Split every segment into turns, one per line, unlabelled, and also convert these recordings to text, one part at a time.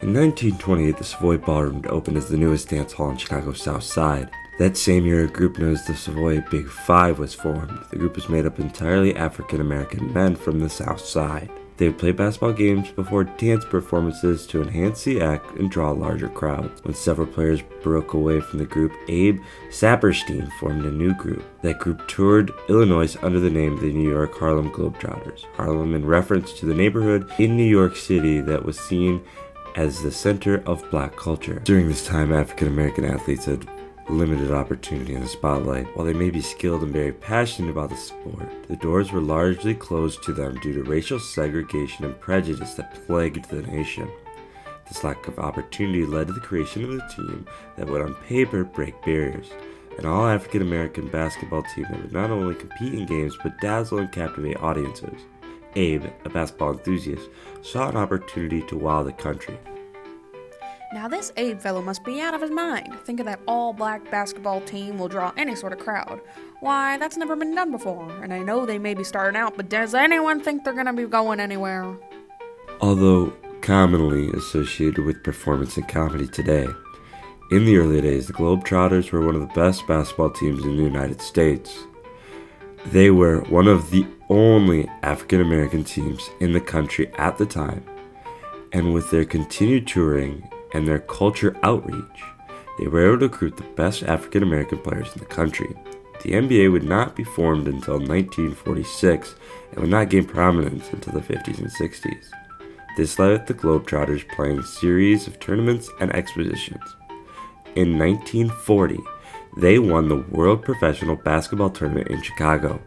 In 1928, the Savoy Ballroom opened as the newest dance hall in Chicago's South Side. That same year, a group known as the Savoy Big Five was formed. The group was made up entirely African-American men from the South Side. They would play basketball games before dance performances to enhance the act and draw a larger crowd. When several players broke away from the group, Abe Saperstein formed a new group. That group toured Illinois under the name of the New York Harlem Globetrotters. Harlem in reference to the neighborhood in New York City that was seen as the center of black culture. During this time, African-American athletes had limited opportunity in the spotlight. While they may be skilled and very passionate about the sport, the doors were largely closed to them due to racial segregation and prejudice that plagued the nation. This lack of opportunity led to the creation of a team that would on paper break barriers. An all-African-American basketball team that would not only compete in games but dazzle and captivate audiences. Abe, a basketball enthusiast, saw an opportunity to wow the country.
Now this Abe fellow must be out of his mind. Thinking that all-black basketball team will draw any sort of crowd. Why, that's never been done before, and I know they may be starting out, but does anyone think they're gonna be going anywhere?
Although commonly associated with performance and comedy today, in the early days, the Globetrotters were one of the best basketball teams in the United States. They were one of the only African-American teams in the country at the time, and with their continued touring and their culture outreach, they were able to recruit the best African-American players in the country. The NBA would not be formed until 1946 and would not gain prominence until the 50s and 60s. This led the Globetrotters playing a series of tournaments and exhibitions. In 1940, they won the World Professional Basketball Tournament in Chicago.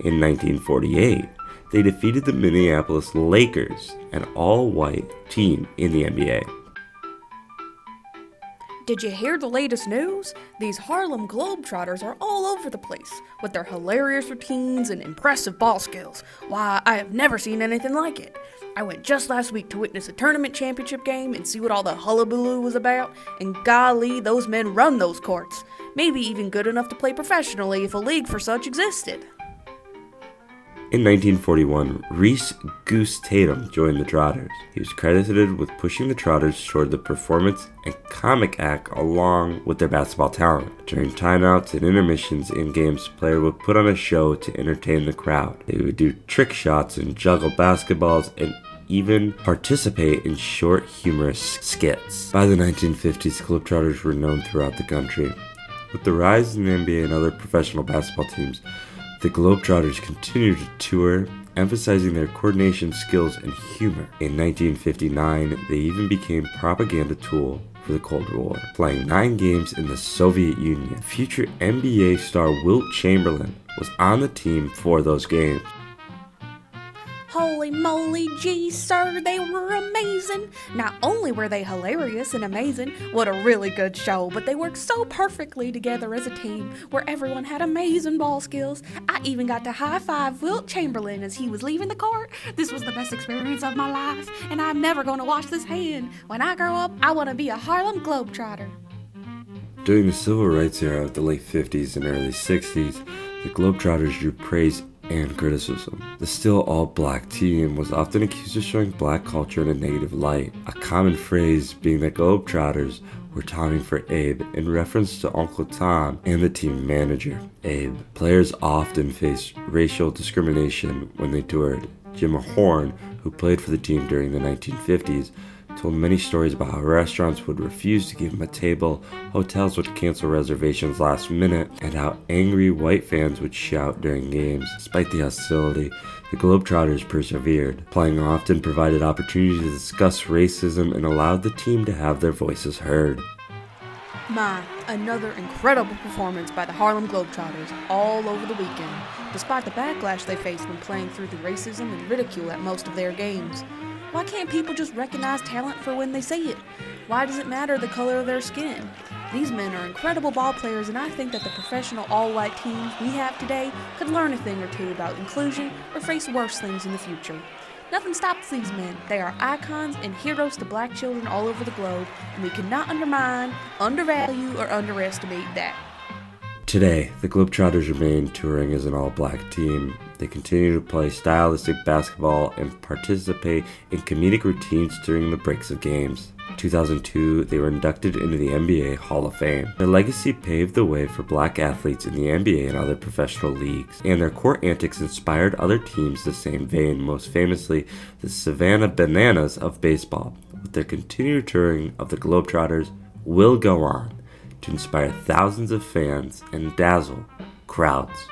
In 1948, they defeated the Minneapolis Lakers, an all-white team in the NBA.
Did you hear the latest news? These Harlem Globetrotters are all over the place, with their hilarious routines and impressive ball skills. Why, I have never seen anything like it. I went just last week to witness a tournament championship game and see what all the hullabaloo was about, and golly, those men run those courts. Maybe even good enough to play professionally if a league for such existed.
In 1941, Reese Goose Tatum joined the Trotters. He was credited with pushing the Trotters toward the performance and comic act along with their basketball talent. During timeouts and intermissions in games, players would put on a show to entertain the crowd. They would do trick shots and juggle basketballs and even participate in short, humorous skits. By the 1950s, Globetrotters were known throughout the country. With the rise in the NBA and other professional basketball teams, the Globetrotters continued to tour, emphasizing their coordination skills and humor. In 1959, they even became a propaganda tool for the Cold War, playing 9 games in the Soviet Union. Future NBA star Wilt Chamberlain was on the team for those games.
Holy moly, geez, sir, they were amazing. Not only were they hilarious and amazing, what a really good show, but they worked so perfectly together as a team where everyone had amazing ball skills. I even got to high-five Wilt Chamberlain as he was leaving the court. This was the best experience of my life, and I'm never going to wash this hand. When I grow up, I want to be a Harlem Globetrotter.
During the Civil Rights era of the late 50s and early 60s, the Globetrotters drew praise and criticism. The still all-black team was often accused of showing black culture in a negative light, a common phrase being that Globetrotters were Tomming for Abe in reference to Uncle Tom and the team manager, Abe. Players often faced racial discrimination when they toured. Jim Horn, who played for the team during the 1950s, told many stories about how restaurants would refuse to give him a table, hotels would cancel reservations last minute, and how angry white fans would shout during games. Despite the hostility, the Globetrotters persevered. Playing often provided opportunity to discuss racism and allowed the team to have their voices heard.
Another incredible performance by the Harlem Globetrotters all over the weekend, despite the backlash they faced when playing through the racism and ridicule at most of their games. Why can't people just recognize talent for when they see it? Why does it matter the color of their skin? These men are incredible ball players, and I think that the professional all-white teams we have today could learn a thing or two about inclusion or face worse things in the future. Nothing stops these men. They are icons and heroes to black children all over the globe, and we cannot undermine, undervalue, or underestimate that.
Today, the Globetrotters remain touring as an all-black team. They They continue to play stylistic basketball and participate in comedic routines during the breaks of games. In 2002, they were inducted into the NBA Hall of Fame. Their legacy paved the way for black athletes in the NBA and other professional leagues, and their court antics inspired other teams the same vein, most famously the Savannah Bananas of baseball. With their continued touring of the Globetrotters will go on to inspire thousands of fans and dazzle crowds.